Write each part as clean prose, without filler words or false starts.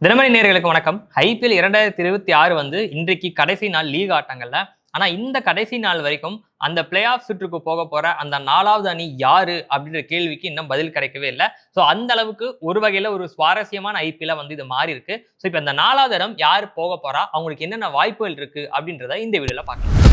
தினமணி நேயர்களுக்கு வணக்கம். ஐபிஎல் 2026 வந்து இன்றைக்கு கடைசி நாள் லீக் ஆட்டங்கள்ல. ஆனா இந்த கடைசி நாள் வரைக்கும் அந்த பிளே ஆஃப் சுற்றுக்கு போக போற அந்த 4வது அணி யாரு அப்படின்ற கேள்விக்கு இன்னும் பதில் கிடைக்கவே இல்ல. சோ அந்த அளவுக்கு ஒரு வகையில ஒரு சுவாரஸ்யமான ஐபிஎல் வந்து இது மாறி இருக்கு. சோ இப்ப இந்த 4வது இடம் யாரு போக போறா, அவங்களுக்கு என்னென்ன வாய்ப்புகள் இருக்கு அப்படின்றத இந்த வீடியோல பார்க்கலாம்.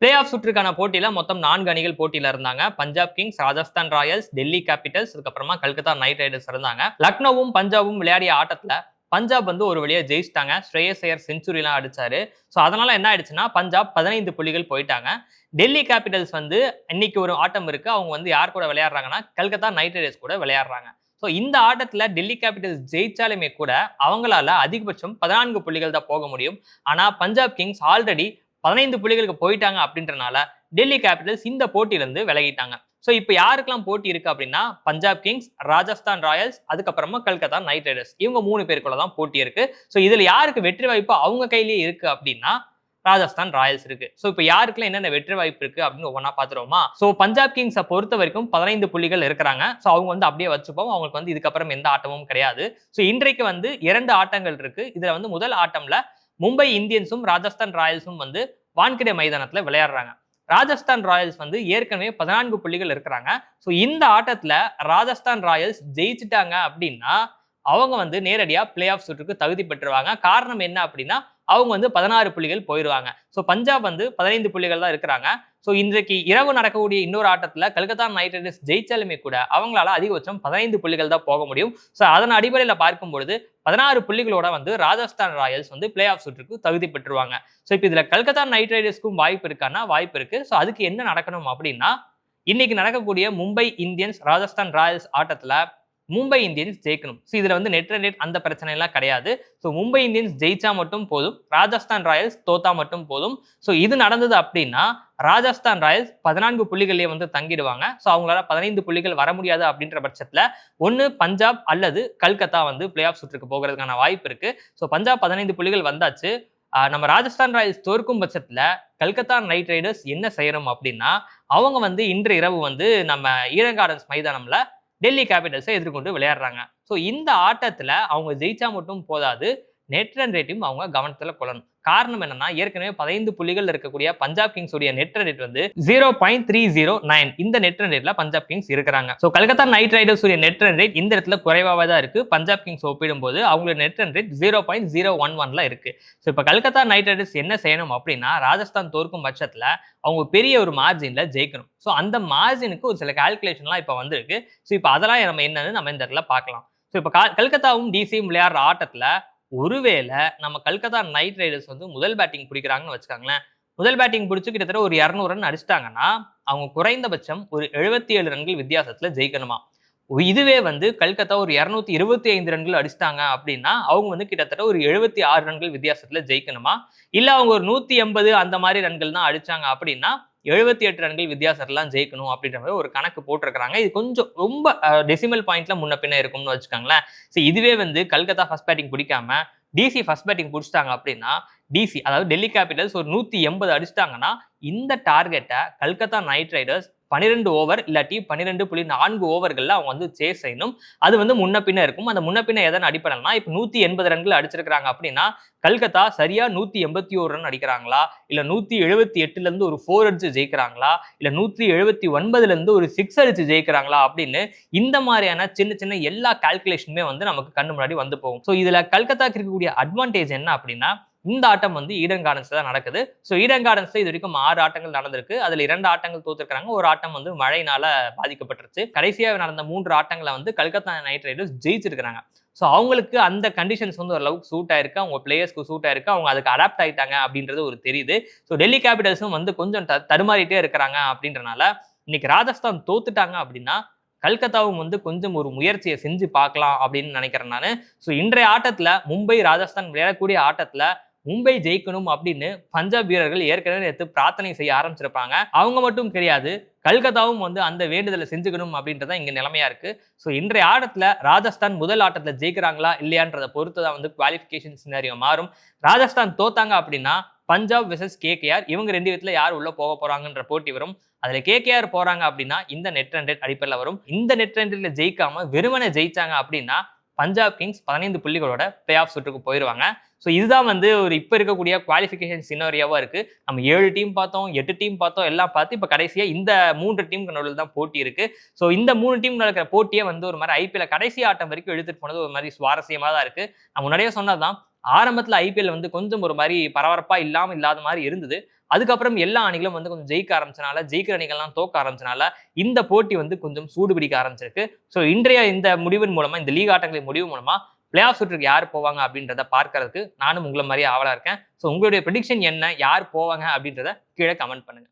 பிளே ஆஃப் சுற்றுக்கான போட்டியில மொத்தம் 4 அணிகள் போட்டியில இருந்தாங்க. Punjab Kings, Rajasthan Royals, Delhi Capitals, அதுக்கப்புறமா கல்கத்தா நைட் ரைடர்ஸ் இருந்தாங்க. லக்னோவும் பஞ்சாபும் விளையாடிய ஆட்டத்துல பஞ்சாப் வந்து ஒரு வழியா ஜெயிச்சிட்டாங்க. ஸ்ரேயஸ் ஐயர் செஞ்சுரிலாம் அடிச்சாரு. ஸோ அதனால என்ன ஆயிடுச்சுன்னா பஞ்சாப் 15 புள்ளிகள் போயிட்டாங்க. டெல்லி கேபிட்டல்ஸ் வந்து இன்னைக்கு ஒரு ஆட்டம் இருக்கு. அவங்க வந்து யார் கூட விளையாடுறாங்கன்னா கல்கத்தா நைட் ரைடர்ஸ் கூட விளையாடுறாங்க. ஸோ இந்த ஆட்டத்துல டெல்லி கேபிட்டல்ஸ் ஜெயிச்சாலுமே கூட அவங்களால அதிகபட்சம் 14 புள்ளிகள் தான் போக முடியும். ஆனா பஞ்சாப் கிங்ஸ் ஆல்ரெடி 15 புள்ளிகளுக்கு போயிட்டாங்க அப்படின்றனால டெல்லி கேபிட்டல்ஸ் இந்த போட்டியிலிருந்து விலகிட்டாங்க. ஸோ இப்போ யாருக்கெல்லாம் போட்டி இருக்கு அப்படின்னா பஞ்சாப் கிங்ஸ், ராஜஸ்தான் ராயல்ஸ், அதுக்கப்புறமா கல்கத்தா நைட் ரைடர்ஸ், இவங்க 3 பேருக்குள்ள தான் போட்டி இருக்கு. ஸோ இதுல யாருக்கு வெற்றி வாய்ப்பு அவங்க கையிலேயே இருக்கு அப்படின்னா ராஜஸ்தான் ராயல்ஸ் இருக்கு. ஸோ இப்போ யாருக்குலாம் என்னென்ன வெற்றி வாய்ப்பு இருக்கு அப்படின்னு ஒவ்வொன்றா பார்த்துருவோமா. ஸோ பஞ்சாப் கிங்ஸை பொறுத்த வரைக்கும் 15 புள்ளிகள் இருக்கிறாங்க. ஸோ அவங்க வந்து அப்படியே வச்சுப்போம். அவங்களுக்கு வந்து இதுக்கப்புறம் எந்த ஆட்டமும் கிடையாது. ஸோ இன்றைக்கு வந்து 2 ஆட்டங்கள் இருக்கு. இதுல வந்து முதல் ஆட்டம்ல மும்பை இந்தியன்ஸும் ராஜஸ்தான் ராயல்ஸும் வந்து வான்கடே மைதானத்துல விளையாடுறாங்க. ராஜஸ்தான் ராயல்ஸ் வந்து ஏற்கனவே 14 புள்ளிகள் இருக்கிறாங்க. ஸோ இந்த ஆட்டத்துல ராஜஸ்தான் ராயல்ஸ் ஜெயிச்சுட்டாங்க அப்படின்னா அவங்க வந்து நேரடியா பிளே ஆஃப் சுற்றுக்கு தகுதி பெற்றுவாங்க. காரணம் என்ன அப்படின்னா அவங்க வந்து 16 புள்ளிகள் போயிடுவாங்க. ஸோ பஞ்சாப் வந்து 15 புள்ளிகள் தான் இருக்கிறாங்க. ஸோ இன்றைக்கு இரவு நடக்கக்கூடிய இன்னொரு ஆட்டத்துல கல்கத்தா நைட் ரைடர்ஸ் ஜெயிச்சாலுமே கூட அவங்களால அதிகபட்சம் 15 புள்ளிகள் தான் போக முடியும். ஸோ அதன் அடிப்படையில் பார்க்கும் பொழுது 16 புள்ளிகளோட வந்து ராஜஸ்தான் ராயல்ஸ் வந்து பிளே ஆஃப் சுற்றுக்கு தகுதி பெற்றுவாங்க. ஸோ இப்போ இதுல கல்கத்தா நைட் ரைடர்ஸ்க்கும் வாய்ப்பு இருக்கான்னா வாய்ப்பு இருக்கு. ஸோ அதுக்கு என்ன நடக்கணும் அப்படின்னா இன்னைக்கு நடக்கக்கூடிய மும்பை இந்தியன்ஸ் ராஜஸ்தான் ராயல்ஸ் ஆட்டத்துல மும்பை இந்தியன்ஸ் ஜெயிக்கணும். ஸோ இதுல வந்து நெட் ரன் ரேட் அந்த பிரச்சனை எல்லாம் கிடையாது. ஸோ மும்பை இந்தியன்ஸ் ஜெயிச்சா மட்டும் போதும், ராஜஸ்தான் ராயல்ஸ் தோத்தா மட்டும் போதும். ஸோ இது நடந்தது அப்படின்னா ராஜஸ்தான் ராயல்ஸ் 14 புள்ளிகளே வந்து தங்கிடுவாங்க. ஸோ அவங்களால 15 புள்ளிகள் வர முடியாது அப்படின்ற பட்சத்துல ஒன்னு பஞ்சாப் அல்லது கல்கத்தா வந்து பிளே ஆஃப் சுற்றுக்கு போகிறதுக்கான வாய்ப்பு இருக்கு. ஸோ பஞ்சாப் 15 புள்ளிகள் வந்தாச்சு. நம்ம ராஜஸ்தான் ராயல்ஸ் தோற்கும் பட்சத்துல கல்கத்தா நைட் ரைடர்ஸ் என்ன செய்யணும் அப்படின்னா அவங்க வந்து இன்று இரவு வந்து நம்ம ஈடன் கார்டன்ஸ் மைதானம்ல டெல்லி கேபிட்டல்ஸை எதிர்கொண்டு விளையாடுறாங்க. ஸோ இந்த ஆட்டத்துல அவங்க ஜெயிச்சா மட்டும் போதாது, நெட் ரன் ரேட்டையும் அவங்க கவனத்துல கொள்ளணும். காரணம் என்னன்னா ஏற்கனவே 15 புள்ளிகள் இருக்கக்கூடிய பஞ்சாப் கிங்ஸ் உடைய நெட் ரன் ரேட் வந்து 0.309 இந்த நெட் ரன் ரேட்ல பஞ்சாப் கிங்ஸ் இருக்கிறாங்க. ஸோ கல்கத்தா நைட் ரைடர்ஸ் உடைய நெட் ரன் ரேட் இந்த இடத்துல குறைவாக தான் இருக்கு. பஞ்சாப் கிங்ஸ் ஒப்பிடும்போது அவங்களோட நெட் ரன் ரேட் 0.011ல இருக்கு. ஸோ இப்போ கல்கத்தா நைட் ரைடர்ஸ் என்ன செய்யணும் அப்படின்னா ராஜஸ்தான் தோற்கும் பட்சத்துல அவங்க பெரிய ஒரு மார்ஜின்ல ஜெயிக்கணும். ஸோ அந்த மார்ஜினுக்கு ஒரு சில கால்குலேஷன்லாம் இப்போ வந்திருக்கு. ஸோ இப்போ அதெல்லாம் நம்ம என்னன்னு நம்ம இந்த இடத்துல பார்க்கலாம். ஸோ இப்போ கல்கத்தாவும் டிசியும் விளையாடுற ஆட்டத்துல ஒருவேளை நம்ம கல்கத்தா நைட் ரைடர்ஸ் வந்து முதல் பேட்டிங் பிடிக்கிறாங்கன்னு வச்சுக்காங்களேன். முதல் பேட்டிங் பிடிச்சு கிட்டத்தட்ட ஒரு 200 ரன் அடிச்சிட்டாங்கன்னா அவங்க குறைந்தபட்சம் ஒரு 77 ரன்கள் வித்தியாசத்துல ஜெயிக்கணுமா. இதுவே வந்து கல்கத்தா ஒரு 225 ரன்கள் அடிச்சிட்டாங்க அப்படின்னா அவங்க வந்து கிட்டத்தட்ட ஒரு 76 ரன்கள் வித்தியாசத்துல ஜெயிக்கணுமா. இல்ல அவங்க ஒரு 180 அந்த மாதிரி ரன்கள் தான் அடிச்சாங்க அப்படின்னா 78 ரன்கள் வித்தியாசத்தெல்லாம் ஜெயிக்கணும் அப்படின்ற மாதிரி ஒரு கணக்கு போட்டிருக்கிறாங்க. இது கொஞ்சம் ரொம்ப டெசிமல் பாயிண்ட்ல முன்ன பின்ன இருக்கும்னு வச்சுக்கோங்களேன். இதுவே வந்து கல்கத்தா ஃபர்ஸ்ட் பேட்டிங் பிடிக்காம டிசி ஃபர்ஸ்ட் பேட்டிங் பிடிச்சிட்டாங்க அப்படின்னா டிசி அதாவது டெல்லி கேபிட்டல்ஸ் ஒரு 180 அடிச்சிட்டாங்கன்னா இந்த டார்கெட்டை கல்கத்தா நைட் ரைடர்ஸ் 12 ஓவர் இல்லாட்டி 12.4 ஓவர்கள்ல அவங்க வந்து சேஸ் செய்யணும். அது வந்து முன்ன பின்ன இருக்கும். அந்த முன்ன பின்ன எதன் அடிப்படைனா இப்போ 180 ரன்கள் அடிச்சிருக்காங்க அப்படின்னா கல்கத்தா சரியா 181 ரன் அடிக்கிறாங்களா, இல்ல 178ல இருந்து ஒரு 4 அடிச்சு ஜெயிக்கிறாங்களா, இல்ல 179ல இருந்து ஒரு 6 அடிச்சு ஜெயிக்கிறாங்களா அப்படின்னு இந்த மாதிரியான சின்ன சின்ன எல்லா கால்குலேஷனுமே வந்து நமக்கு கண்ணு முன்னாடி வந்து போகும். ஸோ இதுல கல்கத்தாக்கு இருக்கக்கூடிய அட்வான்டேஜ் என்ன அப்படின்னா இந்த ஆட்டம் வந்து ஈடன் கார்டன்ஸ்ல தான் நடக்குது. ஸோ ஈடன் கார்டன்ஸ்ல இது வரைக்கும் 6 ஆட்டங்கள் நடந்திருக்கு. அதுல 2 ஆட்டங்கள் தோத்துருக்காங்க. ஒரு ஆட்டம் வந்து மழையினால பாதிக்கப்பட்டுருச்சு. கடைசியாக நடந்த 3 ஆட்டங்களை வந்து கல்கத்தா நைட் ரைடர்ஸ் ஜெயிச்சிருக்காங்க. ஸோ அவங்களுக்கு அந்த கண்டிஷன்ஸ் வந்து ஓரளவுக்கு சூட் ஆயிருக்கு, அவங்க பிளேயர்ஸ்க்கு சூட் ஆயிருக்கு, அவங்க அதுக்கு அடாப்ட் ஆயிட்டாங்க அப்படின்றது ஒரு தெரியுது. ஸோ டெல்லி கேபிட்டல்ஸும் வந்து கொஞ்சம் தடுமாறிட்டே இருக்கிறாங்க அப்படின்றனால இன்னைக்கு ராஜஸ்தான் தோத்துட்டாங்க அப்படின்னா கல்கத்தாவும் வந்து கொஞ்சம் ஒரு முயற்சியை செஞ்சு பார்க்கலாம் அப்படின்னு நினைக்கிறேன் நான். ஸோ இன்றைய ஆட்டத்துல மும்பை ராஜஸ்தான் விளையாடக்கூடிய ஆட்டத்துல மும்பை ஜெயிக்கணும் அப்படின்னு பஞ்சாப் வீரர்கள் ஏற்கனவே நேற்று பிரார்த்தனை செய்ய ஆரம்பிச்சிருப்பாங்க. அவங்க மட்டும் கிடையாது, கல்கத்தாவும் வந்து அந்த வேண்டுதலை செஞ்சுக்கணும் அப்படின்றத இங்க நிலைமையா இருக்கு. ஸோ இன்றைய ஆட்டத்துல ராஜஸ்தான் முதல் ஆட்டத்துல ஜெயிக்கிறாங்களா இல்லையான்றதை பொறுத்து தான் வந்து குவாலிஃபிகேஷன் சினாரியோ மாறும். ராஜஸ்தான் தோத்தாங்க அப்படின்னா பஞ்சாப் வெர்சஸ் கேகேஆர். இவங்க 2 பேத்துல யார் உள்ள போக போறாங்கன்ற போட்டி வரும். அதுல கேகேஆர் போறாங்க அப்படின்னா இந்த நெட் ரன் ரேட் அடிப்படையில வரும். இந்த நெட் ரன் ரேட்ல ஜெயிக்காம வெறுமனே ஜெயிச்சாங்க அப்படின்னா பஞ்சாப் கிங்ஸ் 15 புள்ளிகளோட பிளே ஆஃப் சுற்றுக்கு போயிருவாங்க. ஸோ இதுதான் வந்து ஒரு இப்ப இருக்கக்கூடிய குவாலிஃபிகேஷன் சினாரியோவா இருக்கு. நம்ம 7 டீம் பார்த்தோம், 8 டீம் பார்த்தோம், எல்லாம் பார்த்து இப்ப கடைசியா இந்த 3 டீமுக்கு நடுவுல தான் போட்டி இருக்கு. ஸோ இந்த 3 டீம் நடக்கிற போட்டியே வந்து ஒரு மாதிரி ஐபிஎல் கடைசி ஆட்டம் வரைக்கும் எடுத்துட்டு போனது ஒரு மாதிரி சுவாரஸ்யமா தான் இருக்கு. நான் முன்னாடியே சொன்னதுதான், ஆரம்பத்துல ஐபிஎல் வந்து கொஞ்சம் ஒரு மாதிரி பரபரப்பா இல்லாத மாதிரி இருந்தது. அதுக்கப்புறம் எல்லா அணிகளும் வந்து கொஞ்சம் ஜெயிக்க ஆரம்பிச்சனால, ஜெயிக்கிற அணிகள்லாம் தோக்க ஆரம்பிச்சனால, இந்த போட்டி வந்து கொஞ்சம் சூடு பிடிக்க ஆரம்பிச்சிருக்கு. ஸோ இன்றைய இந்த முடிவின் மூலமா, இந்த லீக் ஆட்டங்களின் முடிவு மூலமா பிளே ஆஃப் சுற்றுக்கு யார் போவாங்க அப்படின்றத பார்க்கறதுக்கு நானும் உங்கள மாரியே ஆவலா இருக்கேன். ஸோ உங்களுடைய பிரெடிக்ஷன் என்ன? யார் போவாங்க அப்படின்றத கீழ கமெண்ட் பண்ணுங்க.